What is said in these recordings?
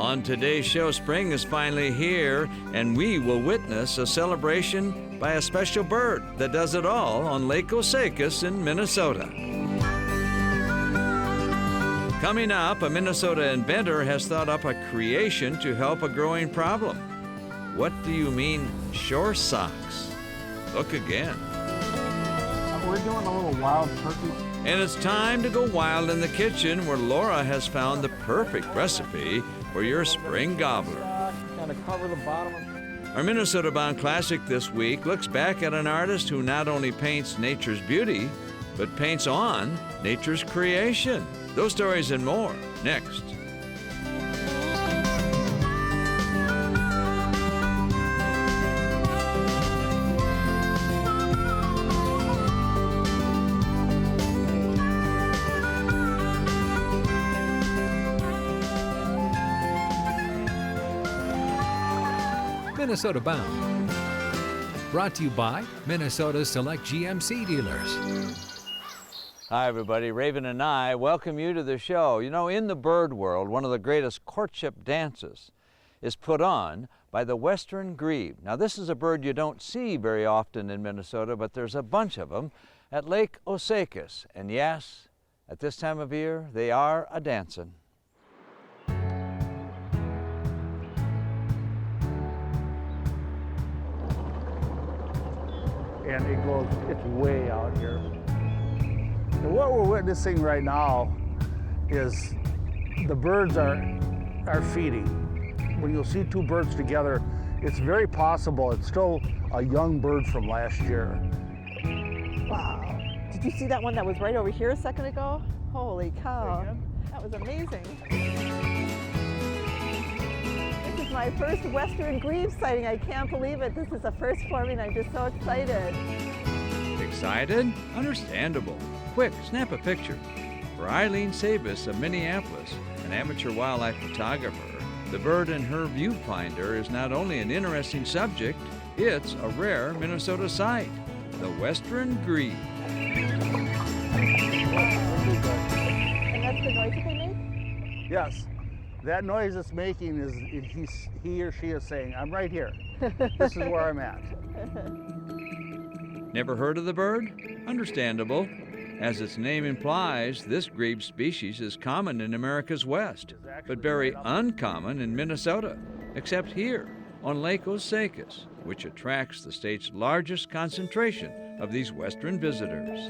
On today's show, spring is finally here, and we will witness a celebration by a special bird that does it all on Lake Osakis in Minnesota. Coming up, a Minnesota inventor has thought up a creation to help a growing problem. What do you mean, shore socks? Look again. We're doing a little wild turkey. And it's time to go wild in the kitchen, where Laura has found the perfect recipe for your spring gobbler. Kind of cover the bottom of... Our Minnesota-bound classic this week looks back at an artist who not only paints nature's beauty, but paints on nature's creation. Those stories and more, next. Minnesota Bound. Brought to you by Minnesota Select GMC Dealers. Hi, everybody. Raven and I welcome you to the show. You know, in the bird world, one of the greatest courtship dances is put on by the western grebe. Now, this is a bird you don't see very often in Minnesota, but there's a bunch of them at Lake Osakis. And yes, at this time of year, they are a-dancing. And it's way out here. And what we're witnessing right now is the birds are feeding. When you'll see two birds together, it's very possible it's still a young bird from last year. Wow. Did you see that one that was right over here a second ago? Holy cow. That was amazing. This is my first western grebe sighting. I can't believe it. This is a first for me and I'm just so excited. Excited? Understandable. Quick, snap a picture. For Eileen Sabis of Minneapolis, an amateur wildlife photographer, the bird in her viewfinder is not only an interesting subject, it's a rare Minnesota sight, the western grebe. And that's the noise that they make? Yes. That noise it's making is he or she is saying, I'm right here. This is where I'm at. Never heard of the bird? Understandable. As its name implies, this grebe species is common in America's West, but very uncommon in Minnesota, except here on Lake Osakis, which attracts the state's largest concentration of these western visitors.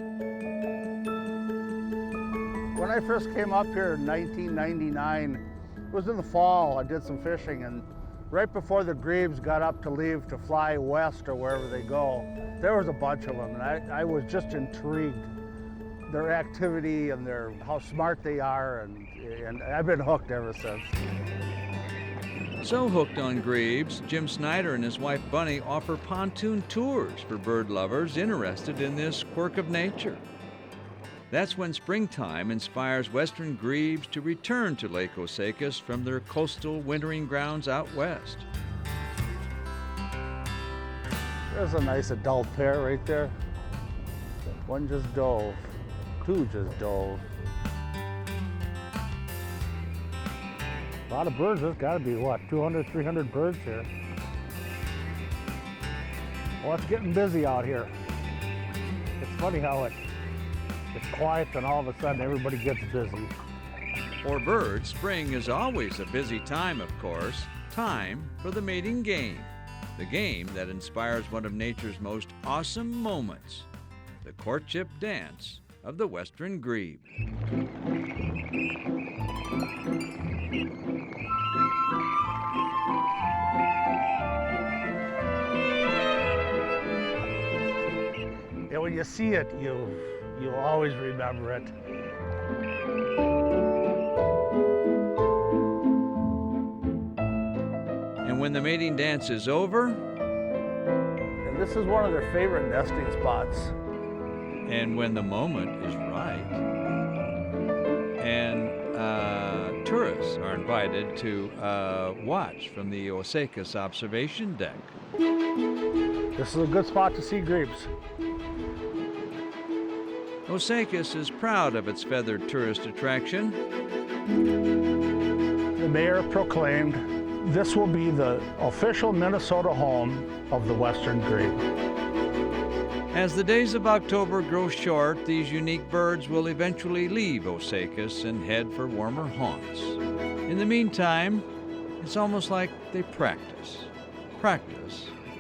When I first came up here in 1999, it was in the fall. I did some fishing, and right before the grebes got up to leave to fly west or wherever they go, there was a bunch of them, and I was just intrigued. Their activity and how smart they are, and I've been hooked ever since. So hooked on grebes, Jim Snyder and his wife Bunny offer pontoon tours for bird lovers interested in this quirk of nature. That's when springtime inspires western grebes to return to Lake Osakis from their coastal wintering grounds out west. There's a nice adult pair right there. One just dove, two just dove. A lot of birds. There's got to be, what, 200, 300 birds here. Well, it's getting busy out here. It's funny how it's quiet and all of a sudden everybody gets busy. For birds, spring is always a busy time, of course. Time for the mating game. The game that inspires one of nature's most awesome moments, the courtship dance of the western grebe. And when you see it, you'll always remember it. And when the mating dance is over, And this is one of their favorite nesting spots. and when the moment is right, and tourists are invited to watch from the Osakis observation deck. This is a good spot to see grebes. Osakis is proud of its feathered tourist attraction. The mayor proclaimed this will be the official Minnesota home of the Western Grebe. As the days of October grow short, these unique birds will eventually leave Osakis and head for warmer haunts. In the meantime, it's almost like they practice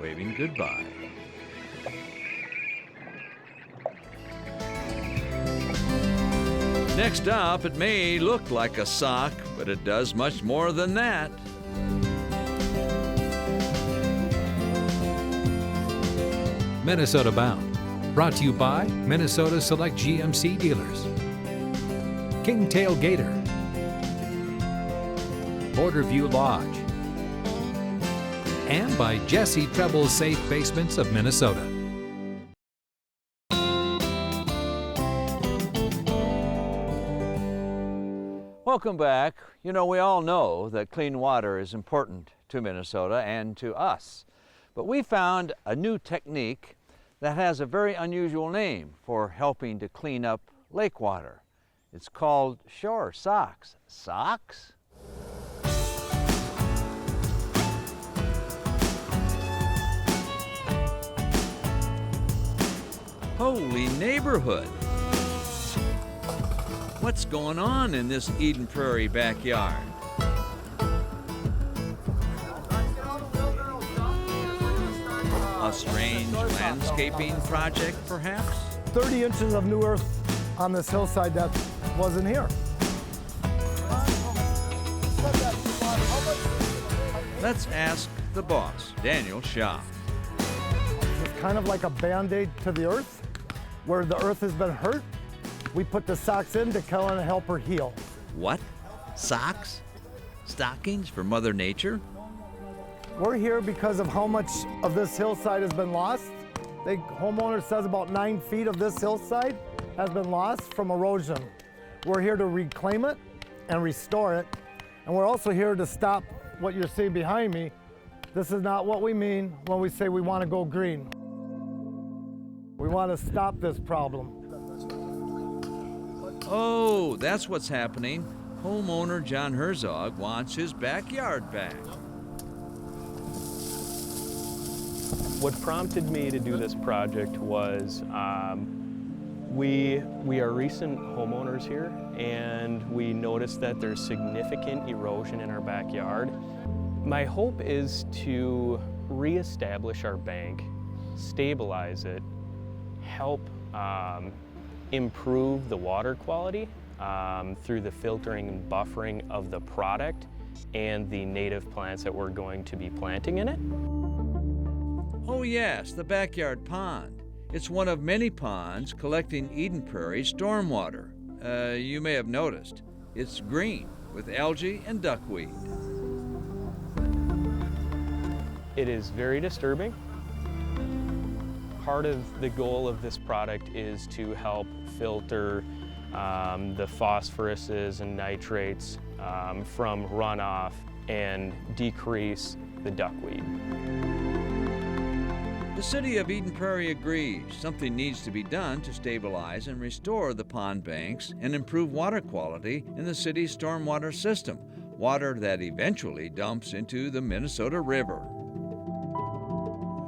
waving goodbye. Next up, it may look like a sock, but it does much more than that. Minnesota Bound, brought to you by Minnesota Select GMC dealers. Kingtail Gator, Borderview Lodge, and by Jesse Treble's Safe Basements of Minnesota. Welcome back. You know, we all know that clean water is important to Minnesota and to us. But we found a new technique that has a very unusual name for helping to clean up lake water. It's called shore socks. Socks? Holy neighborhood! What's going on in this Eden Prairie backyard? A strange landscaping project, perhaps? 30 inches of new earth on this hillside that wasn't here. Let's ask the boss, Daniel Shaw. It's kind of like a Band-Aid to the earth, where the earth has been hurt. We put the socks in to kind of help her heal. What? Socks? Stockings for Mother Nature? We're here because of how much of this hillside has been lost. The homeowner says about 9 feet of this hillside has been lost from erosion. We're here to reclaim it and restore it. And we're also here to stop what you're seeing behind me. This is not what we mean when we say we want to go green. We want to stop this problem. Oh, that's what's happening. Homeowner John Herzog wants his backyard back. What prompted me to do this project was we are recent homeowners here, and we noticed that there's significant erosion in our backyard. My hope is to reestablish our bank, stabilize it, help improve the water quality through the filtering and buffering of the product and the native plants that we're going to be planting in it. Oh yes, the backyard pond. It's one of many ponds collecting Eden Prairie stormwater. You may have noticed, it's green with algae and duckweed. It is very disturbing. Part of the goal of this product is to help filter the phosphoruses and nitrates from runoff and decrease the duckweed. The city of Eden Prairie agrees something needs to be done to stabilize and restore the pond banks and improve water quality in the city's stormwater system, water that eventually dumps into the Minnesota River.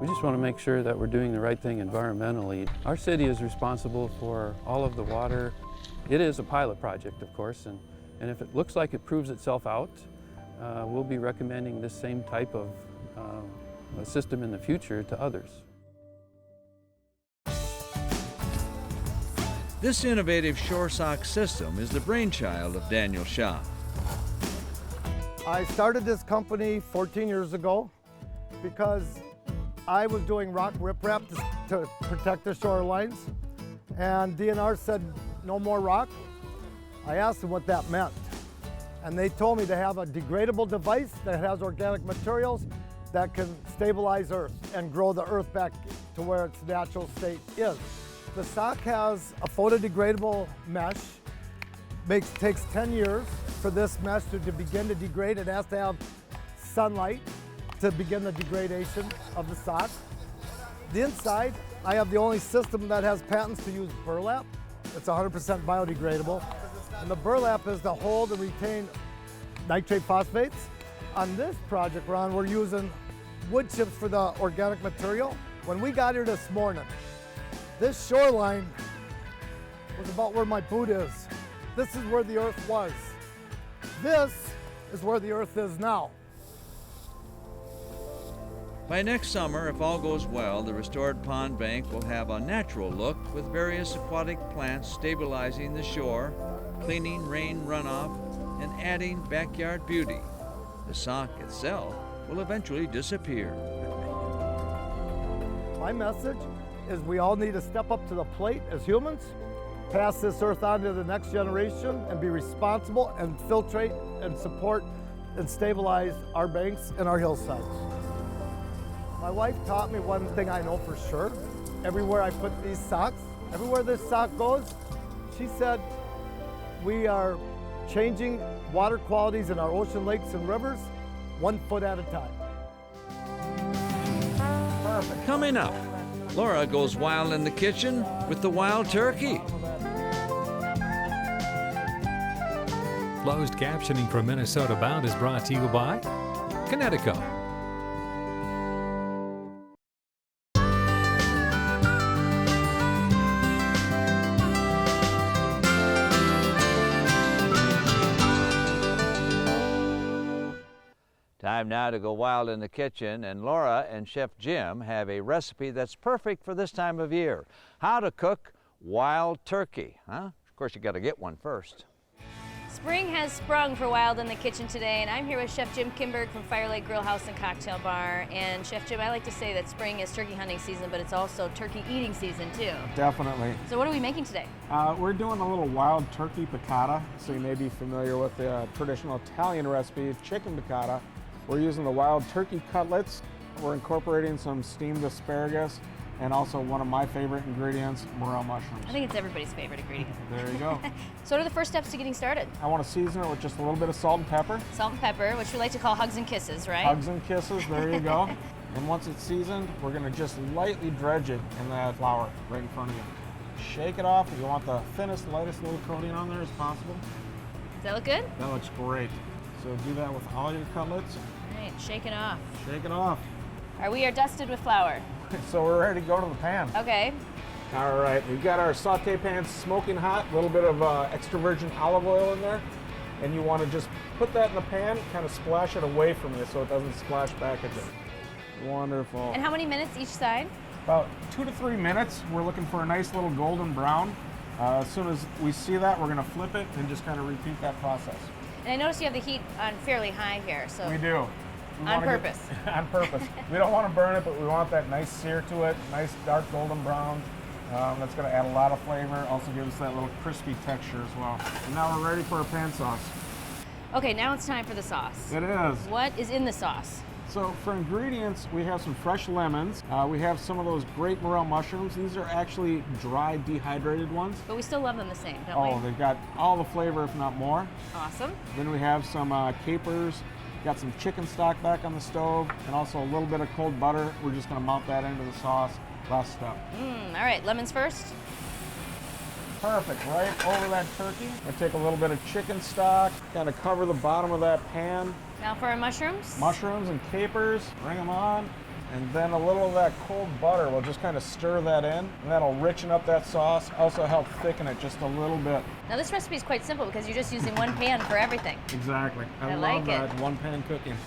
We just want to make sure that we're doing the right thing environmentally. Our city is responsible for all of the water. It is a pilot project, of course, and if it looks like it proves itself out, we'll be recommending this same type of a system in the future to others. This innovative shore sock system is the brainchild of Daniel Shaw. I started this company 14 years ago because I was doing rock riprap to protect the shorelines, and DNR said no more rock. I asked them what that meant, and they told me to have a degradable device that has organic materials that can stabilize earth and grow the earth back to where its natural state is. The sock has a photodegradable mesh. Takes 10 years for this mesh to begin to degrade. It has to have sunlight to begin the degradation of the sock. The inside, I have the only system that has patents to use burlap. It's 100% biodegradable. And the burlap is to hold and retain nitrate phosphates. On this project, Ron, we're using wood chips for the organic material. When we got here this morning, this shoreline was about where my boot is. This is where the earth was. This is where the earth is now. By next summer, if all goes well, the restored pond bank will have a natural look with various aquatic plants stabilizing the shore, cleaning rain runoff, and adding backyard beauty. The sock itself will eventually disappear. My message is we all need to step up to the plate as humans, pass this earth on to the next generation, and be responsible and filtrate and support and stabilize our banks and our hillsides. My wife taught me one thing I know for sure. Everywhere I put these socks, everywhere this sock goes, she said, we are changing water qualities in our ocean, lakes, and rivers 1 foot at a time. Perfect. Coming up, Laura goes wild in the kitchen with the wild turkey. Closed captioning from Minnesota Bound is brought to you by Connecticut. Time now to go wild in the kitchen, and Laura and Chef Jim have a recipe that's perfect for this time of year. How to cook wild turkey, huh? Of course, you got to get one first. Spring has sprung for Wild in the Kitchen today, and I'm here with Chef Jim Kimberg from Fire Lake Grill House and Cocktail Bar. And Chef Jim, I like to say that spring is turkey hunting season, but it's also turkey eating season too. Definitely. So what are we making today? We're doing a little wild turkey piccata. So you may be familiar with the traditional Italian recipe of chicken piccata. We're using the wild turkey cutlets. We're incorporating some steamed asparagus and also one of my favorite ingredients, morel mushrooms. I think it's everybody's favorite ingredient. There you go. So what are the first steps to getting started? I want to season it with just a little bit of salt and pepper. Salt and pepper, which we like to call hugs and kisses, right? Hugs and kisses, there you go. And once it's seasoned, we're going to just lightly dredge it in that flour right in front of you. Shake it off. You want the thinnest, lightest little coating on there as possible. Does that look good? That looks great. So do that with all your cutlets. All right, shake it off. Shake it off. We are dusted with flour. So we're ready to go to the pan. Okay. All right, we've got our saute pan smoking hot, a little bit of extra virgin olive oil in there. And you want to just put that in the pan, kind of splash it away from you so it doesn't splash back at you. Wonderful. And how many minutes each side? About 2 to 3 minutes. We're looking for a nice little golden brown. As soon as we see that, we're going to flip it and just kind of repeat that process. And I notice you have the heat on fairly high here, so. We do. On purpose. On purpose. We don't want to burn it, but we want that nice sear to it, nice dark golden brown. That's going to add a lot of flavor, also give us that little crispy texture as well. And now we're ready for our pan sauce. Okay, now it's time for the sauce. It is. What is in the sauce? So for ingredients, we have some fresh lemons. We have some of those great morel mushrooms. These are actually dry, dehydrated ones. But we still love them the same, don't we? Oh, they've got all the flavor, if not more. Awesome. Then we have some capers. Got some chicken stock back on the stove, and also a little bit of cold butter. We're just gonna mount that into the sauce. Last step. All right, lemons first. Perfect, right over that turkey. I take a little bit of chicken stock, kind of cover the bottom of that pan. Now for our mushrooms. Mushrooms and capers, bring them on. And then a little of that cold butter, we'll just kind of stir that in, and that'll richen up that sauce, also help thicken it just a little bit. Now this recipe is quite simple because you're just using one pan for everything. Exactly. I love like that it. one pan cooking.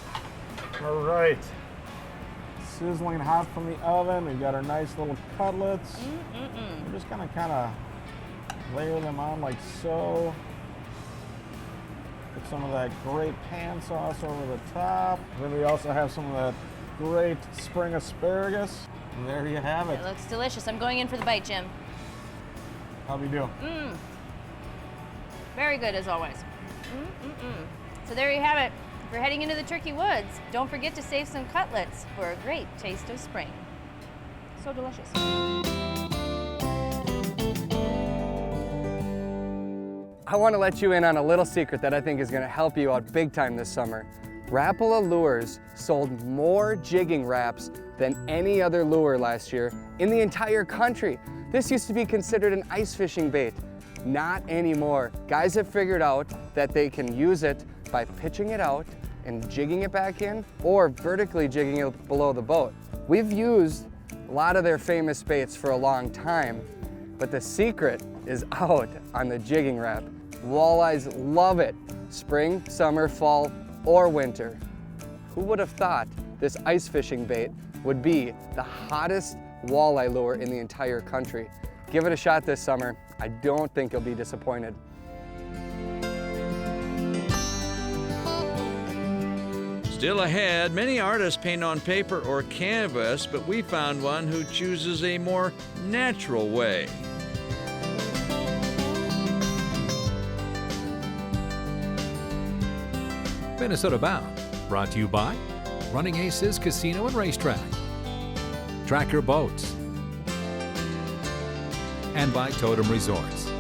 All right. Sizzling hot from the oven. We've got our nice little cutlets. We're just gonna kind of layer them on like so. Put some of that great pan sauce over the top. Then we also have some of that great spring asparagus. And there you have it. It looks delicious. I'm going in for the bite, Jim. How do you do? Very good as always. So there you have it. If you're heading into the turkey woods, don't forget to save some cutlets for a great taste of spring. So delicious. I want to let you in on a little secret that I think is going to help you out big time this summer. Rapala Lures sold more jigging wraps than any other lure last year in the entire country. This used to be considered an ice fishing bait. Not anymore. Guys have figured out that they can use it by pitching it out and jigging it back in, or vertically jigging it below the boat. We've used a lot of their famous baits for a long time, but the secret is out on the Jigging Rap. Walleyes love it, spring, summer, fall, or winter. Who would have thought this ice fishing bait would be the hottest walleye lure in the entire country? Give it a shot this summer. I don't think you'll be disappointed. Still ahead, many artists paint on paper or canvas, but we found one who chooses a more natural way. Minnesota Bound, brought to you by Running Aces Casino and Racetrack, Tracker Boats, and by Totem Resorts.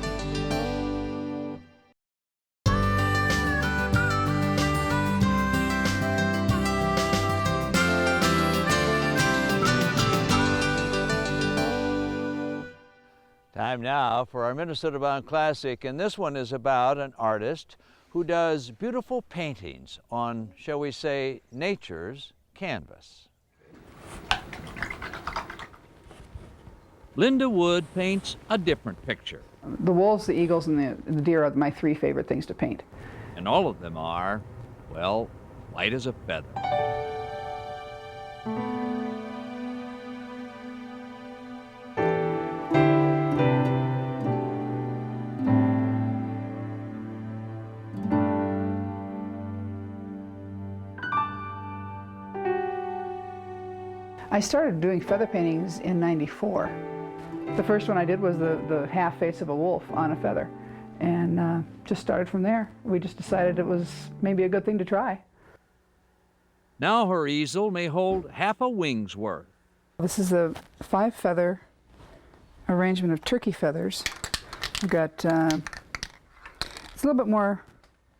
Time now for our Minnesota Bound Classic, and this one is about an artist who does beautiful paintings on, shall we say, nature's canvas. Linda Wood paints a different picture. The wolves, the eagles, and the deer are my three favorite things to paint. And all of them are, well, light as a feather. I started doing feather paintings in '94. The first one I did was the half face of a wolf on a feather, and just started from there. We just decided it was maybe a good thing to try. Now her easel may hold half a wing's worth. This is a 5-feather arrangement of turkey feathers. I've got, it's a little bit more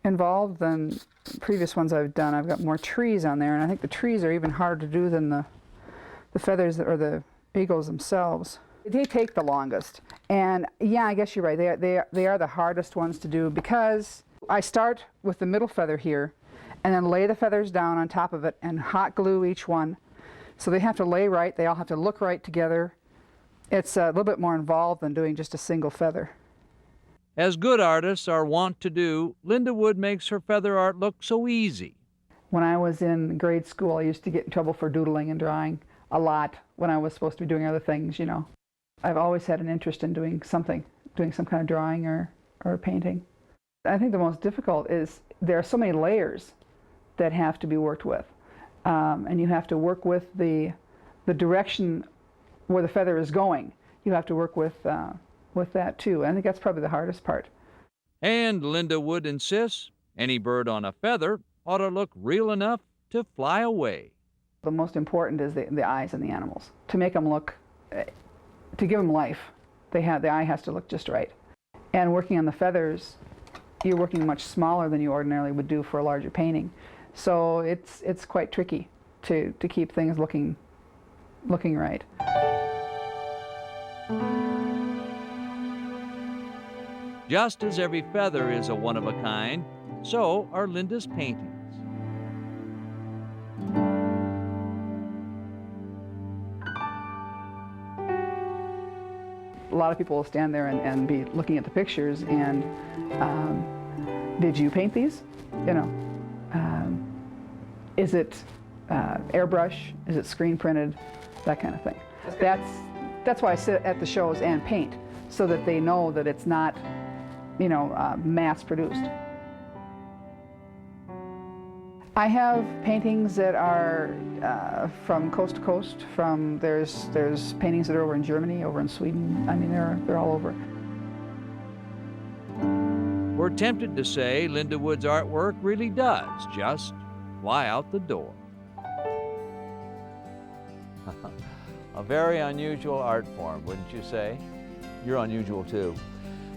involved than previous ones I've done. I've got more trees on there, and I think the trees are even harder to do than the feathers or the eagles themselves. They take the longest, and yeah, I guess you're right. They are the hardest ones to do because I start with the middle feather here, and then lay the feathers down on top of it and hot glue each one. So they have to lay right. They all have to look right together. It's a little bit more involved than doing just a single feather. As good artists are wont to do, Linda Wood makes her feather art look so easy. When I was in grade school, I used to get in trouble for doodling and drawing a lot when I was supposed to be doing other things, you know. I've always had an interest in doing something, doing some kind of drawing or painting. I think the most difficult is there are so many layers that have to be worked with. And you have to work with the direction where the feather is going. You have to work with that too. I think that's probably the hardest part. And Linda Wood insists any bird on a feather ought to look real enough to fly away. The most important is the eyes in the animals. To make them look, to give them life, the eye has to look just right. And working on the feathers, you're working much smaller than you ordinarily would do for a larger painting. So it's quite tricky to keep things looking right. Just as every feather is a one-of-a-kind, so are Linda's paintings. A lot of people will stand there and be looking at the pictures and, did you paint these? You know, is it airbrush? Is it screen printed? That kind of thing. That's why I sit at the shows and paint, so that they know that it's not, you know, mass produced. I have paintings that are from coast to coast. There's paintings that are over in Germany, over in Sweden. I mean, they're all over. We're tempted to say Linda Wood's artwork really does just fly out the door. A very unusual art form, wouldn't you say? You're unusual too.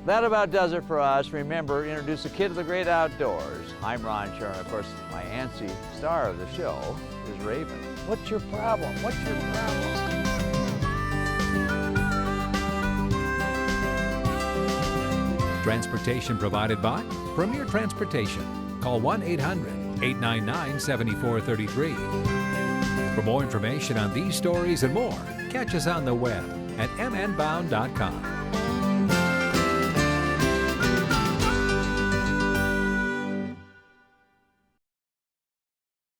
That about does it for us. Remember, introduce a kid to the great outdoors. I'm Ron Sharon. Of course, my antsy star of the show is Raven. What's your problem? What's your problem? Transportation provided by Premier Transportation. Call 1-800-899-7433. For more information on these stories and more, catch us on the web at mnbound.com.